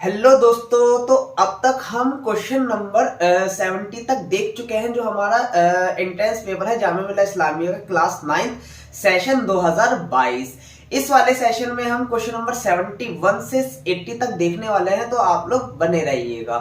Hello दोस्तों, तो अब तक हम क्वेश्चन नंबर 70 तक देख चुके हैं। जो हमारा एंट्रेंस पेपर है जामिया मिल्लिया इस्लामिया का क्लास 9 सेशन 2022। इस वाले सेशन में हम क्वेश्चन नंबर 71 से 80 तक देखने वाले हैं, तो आप लोग बने रहिएगा।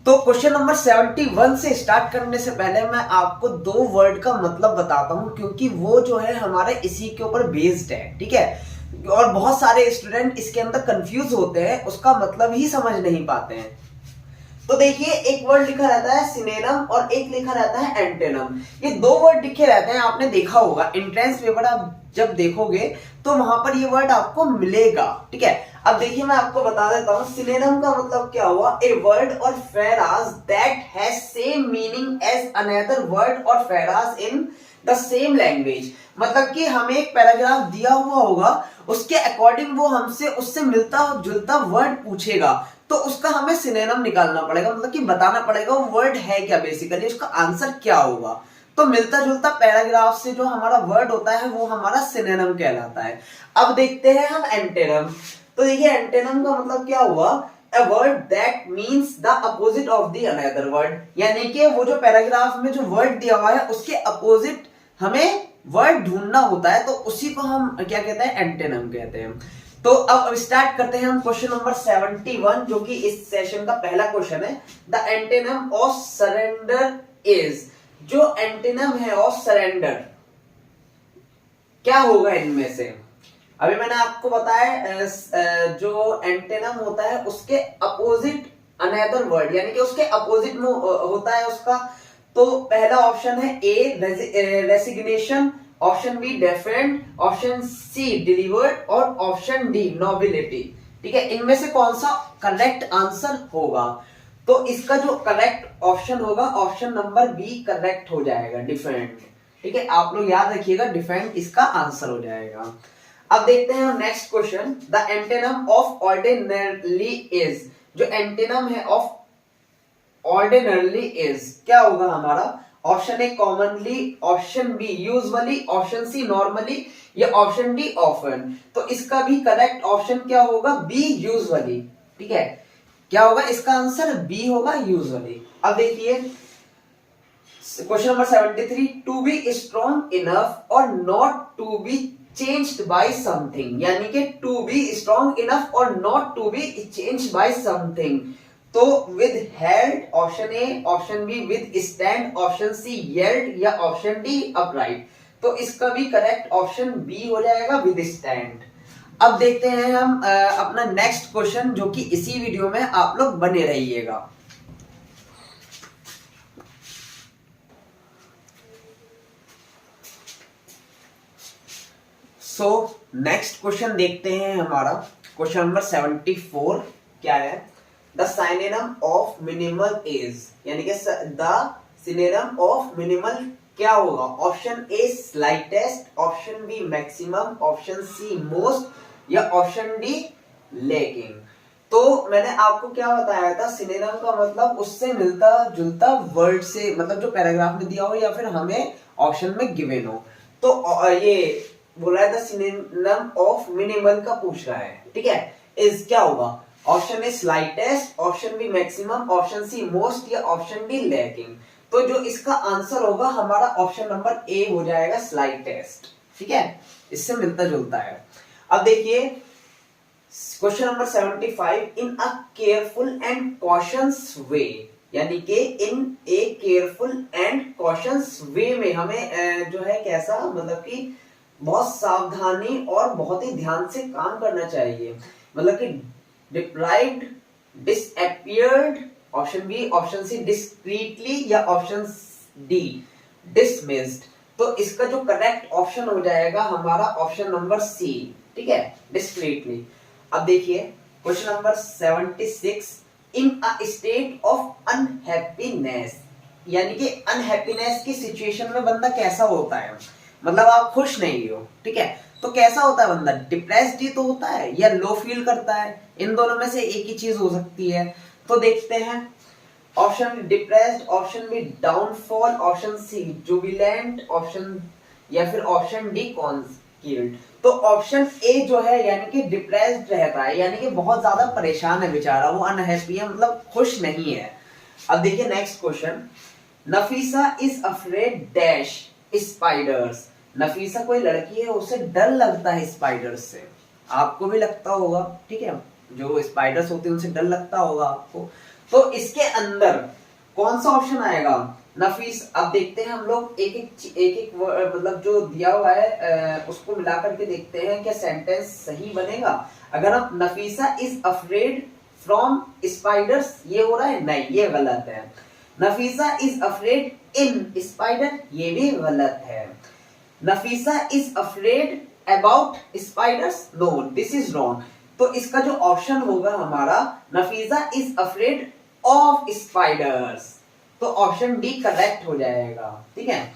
तो क्वेश्चन नंबर 71 से स्टार्ट करने से पहले मैं आपको दो वर्ड का मतलब बताता हूं, क्योंकि वो जो है हमारे इसी के ऊपर बेस्ड है, ठीक है। और बहुत सारे स्टूडेंट इसके अंदर कंफ्यूज होते हैं, उसका मतलब ही समझ नहीं पाते हैं। तो देखिए, एक वर्ड लिखा रहता है सिनेनम और एक लिखा रहता है एंटेनम। ये दो वर्ड लिखे रहते हैं, आपने देखा होगा एंट्रेंस पेपर आप जब देखोगे तो वहां पर ये वर्ड आपको मिलेगा, ठीक है। अब देखिए, मैं आपको बता देता हूं सिनेनम का मतलब क्या हुआ। ए वर्ड और phrase that has same meaning as another word और phrase in the same language. मतलब कि हमें एक पैराग्राफ दिया हुआ होगा, उसके अकॉर्डिंग वो हमसे उससे मिलता जुलता वर्ड पूछेगा, तो उसका हमें सिनोनिम निकालना पड़ेगा, मतलब कि बताना पड़ेगा वो वर्ड है क्या, बेसिकली उसका आंसर क्या होगा। तो मिलता जुलता पैराग्राफ से जो हमारा वर्ड होता है वो हमारा सिनोनिम कहलाता है। अब देखते हैं हम एंटेनम। तो देखिए, एंटेनम का मतलब क्या हुआ। A word that means the opposite of the another word, यानी कि वो जो पैराग्राफ में जो वर्ड दिया हुआ है उसके अपोजिट हमें वर्ड ढूंढना होता है, तो उसी को हम क्या कहते हैं, एंटेनम कहते हैं। तो अब स्टार्ट करते हैं हम क्वेश्चन नंबर 71, जो कि इस सेशन का पहला क्वेश्चन है। The antonym of surrender is. जो एंटेनम है ऑफ सरेंडर क्या होगा इनमें से। अभी मैंने आपको बताया जो एंटेनम होता है उसके अपोजिट अनदर वर्ड, यानी कि उसके अपोजिट में होता है उसका। तो पहला ऑप्शन है A resignation, option B defend, option C delivered और ऑप्शन डी नोबिलिटी। ठीक है, इनमें से कौन सा करेक्ट आंसर होगा। तो इसका जो करेक्ट ऑप्शन होगा ऑप्शन नंबर बी करेक्ट हो जाएगा, डिफेंड। ठीक है, आप लोग याद रखिएगा, डिफेंड इसका आंसर हो जाएगा। अब देखते हैं next question. The antonym of ordinarily is. जो एंटेनम है ऑफ ऑर्डिनरली इज क्या होगा हमारा। Option A commonly, option B usually, option C normally या ऑप्शन डी ऑफन। तो इसका भी करेक्ट ऑप्शन क्या होगा, बी यूजुअली। ठीक है, क्या होगा इसका आंसर, बी होगा यूजुअली। अब देखिए question number 73, to be strong enough और not to be changed by something, यानी कि टू बी स्ट्रॉन्ग इनफ और not to be changed by something. तो withheld option A, option B withstand, option C yield या option D upright. तो इसका भी correct option B हो जाएगा, विद स्टैंड। अब देखते हैं हम अपना नेक्स्ट क्वेश्चन, जो कि इसी वीडियो में आप लोग बने रहिएगा। सो नेक्स्ट क्वेश्चन देखते हैं हमारा क्वेश्चन नंबर 74 क्या है। The synonym of minimal is, यानी कि द सिनोनिम ऑफ मिनिमल क्या होगा। Option A slightest, option B maximum, option C most या ऑप्शन डी लैकिंग। तो मैंने आपको क्या बताया था, सिनोनिम का मतलब उससे मिलता जुलता वर्ड से, मतलब जो पैराग्राफ में दिया हो या फिर हमें ऑप्शन में गिवन हो। तो ये बोला है द सिनोनिम ऑफ मिनिमल का पूछ रहा है, ठीक है। इज क्या होगा, option A slightest, option B maximum, option C most या ऑप्शन डी लैकिंग। तो जो इसका आंसर होगा हमारा ऑप्शन नंबर ए हो जाएगा, स्लाइटेस्ट। ठीक है, इससे मिलता जुलता है। अब देखिए question number 75, in a careful and cautious way, यानी कि in a careful and cautious way में हमें जो है कैसा, मतलब कि बहुत सावधानी और बहुत ही ध्यान से काम करना चाहिए। मतलब कि deprived, disappeared, option B, option C discreetly या ऑप्शन डी डिसमिस्ड। तो इसका जो करेक्ट ऑप्शन हो जाएगा हमारा ऑप्शन नंबर सी, ठीक है, डिस्क्रीटली। अब देखिए question number 76, in a state of unhappiness, यानी कि अनहैप्पीनेस की सिचुएशन में बंदा कैसा होता है, मतलब आप खुश नहीं हो, ठीक है। तो कैसा होता है बंदा, डिप्रेस्ड ही तो होता है या लो फील करता है, इन दोनों में से एक ही चीज हो सकती है। तो देखते हैं, option depressed, option B downfall, option C jubilant, option या फिर ऑप्शन डी किल्ड। तो ऑप्शन ए जो है यानी कि डिप्रेस्ड रहता है, यानी कि बहुत ज्यादा परेशान है बेचारा, वो अनहैप्पी है, मतलब खुश नहीं है। अब देखिए next question, Nafisa is afraid dash spiders. Nafisa कोई लड़की है, उसे डर लगता है स्पाइडर्स से। आपको भी लगता होगा, ठीक है, जो स्पाइडर्स होते हैं उनसे डर लगता होगा आपको। तो इसके अंदर कौन सा ऑप्शन आएगा? नफीस। अब देखते हैं हम लोग एक एक मतलब जो दिया हुआ है उसको मिला करके देखते हैं क्या सेंटेंस सही बनेगा। अगर हम Nafisa is afraid from spiders, ये हो रहा है, नहीं ये गलत है। Nafisa is afraid in spider, ये भी गलत है। Nafisa is afraid about spiders, no this is wrong. तो इसका जो ऑप्शन होगा हमारा, Nafisa is afraid of spiders, तो ऑप्शन डी करेक्ट हो जाएगा। ठीक है,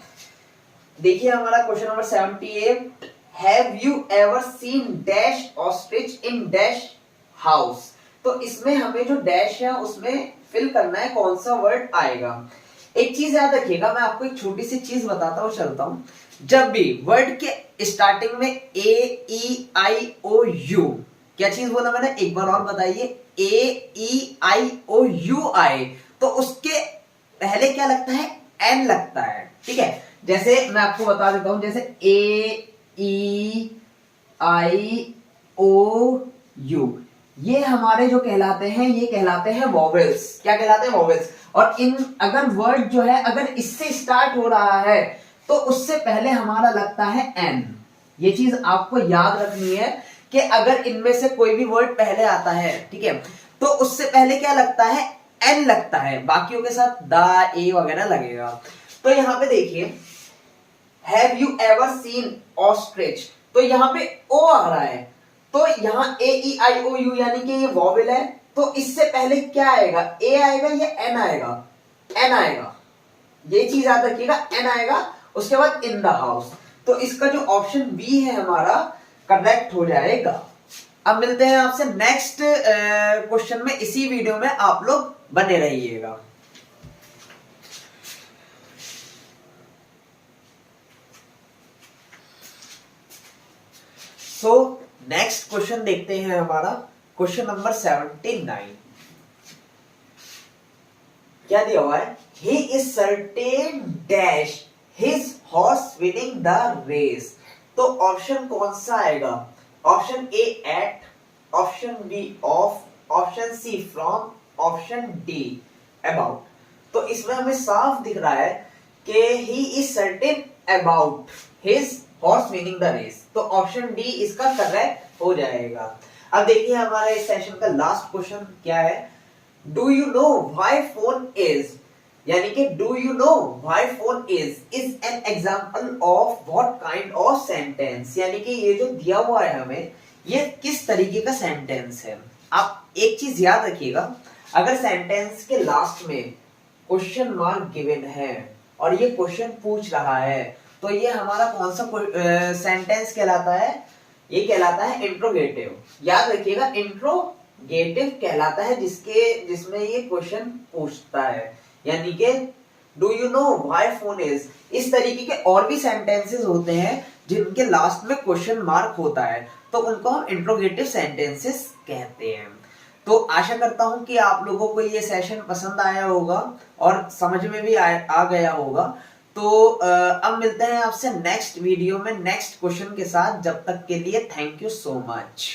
देखिए हमारा question number 78, have you ever seen dash ostrich in dash house. तो इसमें हमें जो डैश है उसमें फिल करना है, कौन सा वर्ड आएगा। एक चीज याद रखिएगा, मैं आपको एक छोटी सी चीज बताता हूँ, चलता हूँ। जब भी वर्ड के स्टार्टिंग में ए ई आई ओ यू, क्या चीज बोला मैंने, एक बार और बताइए, ए ई आई ओ यू आए, तो उसके पहले क्या लगता है, एन लगता है। ठीक है, जैसे मैं आपको बता देता हूं, जैसे ए ई आई ओ यू, ये हमारे जो कहलाते हैं, ये कहलाते हैं वॉवेल्स। क्या कहलाते हैं, वॉवेल्स। और इन अगर वर्ड जो है अगर इससे स्टार्ट हो रहा है तो उससे पहले हमारा लगता है एन। ये चीज आपको याद रखनी है कि अगर इनमें से कोई भी वर्ड पहले आता है, ठीक है, तो उससे पहले क्या लगता है, एन लगता है, बाकियों के साथ द ए वगैरह लगेगा। तो यहां पे देखिए, have you ever scene ostrich, तो यहां पे ओ आ रहा है, तो यहां ए ई आई ओ यू यानी कि ये वॉवेल है, तो इससे पहले क्या आएगा, ए आएगा या एन आएगा, एन आएगा। ये चीज याद रखिएगा, एन आएगा, उसके बाद इन द हाउस। तो इसका जो ऑप्शन बी है हमारा करेक्ट हो जाएगा। अब मिलते हैं आपसे नेक्स्ट क्वेश्चन में, इसी वीडियो में आप लोग बने रहिएगा। सो नेक्स्ट क्वेश्चन देखते हैं हमारा, क्वेश्चन नंबर 79। क्या दिया हुआ है, he is certain dash his horse winning the race. तो ऑप्शन कौन सा आएगा, option A at, option B of, option C from, option D about. तो इसमें हमें साफ दिख रहा है कि he is certain about his horse winning the race, तो ऑप्शन डी इसका करेक्ट हो जाएगा। अब देखिए हमारा इस सेशन का लास्ट क्वेश्चन क्या है, do you know why phone is, यानी कि do you know why phone is an example of what kind of sentence, यानी कि ये जो दिया हुआ है हमें, ये किस तरीके का सेंटेंस है। आप एक चीज याद रखिएगा, अगर सेंटेंस के लास्ट में क्वेश्चन मार्क गिवन है और ये क्वेश्चन पूछ रहा है, तो ये हमारा कौन सा सेंटेंस कहलाता है, ये कहलाता है इंट्रोगेटिव। याद रखिएगा, इंट्रोगेटिव कहलाता है जिसमें ये क्वेश्चन पूछता है, यानी कि do you know why phone is. इस तरीके के और भी सेंटेंसेस होते हैं जिनके लास्ट में क्वेश्चन मार्क होता है, तो उनको हम इंट्रोगेटिव सेंटेंसेस कहते हैं। तो आशा करता हूं कि आप लोगों को ये सेशन पसंद आया होगा और समझ में भी आ गया होगा। तो अब मिलते हैं आपसे नेक्स्ट वीडियो में नेक्स्ट क्वेश्चन के साथ। जब तक के लिए थैंक यू सो मच।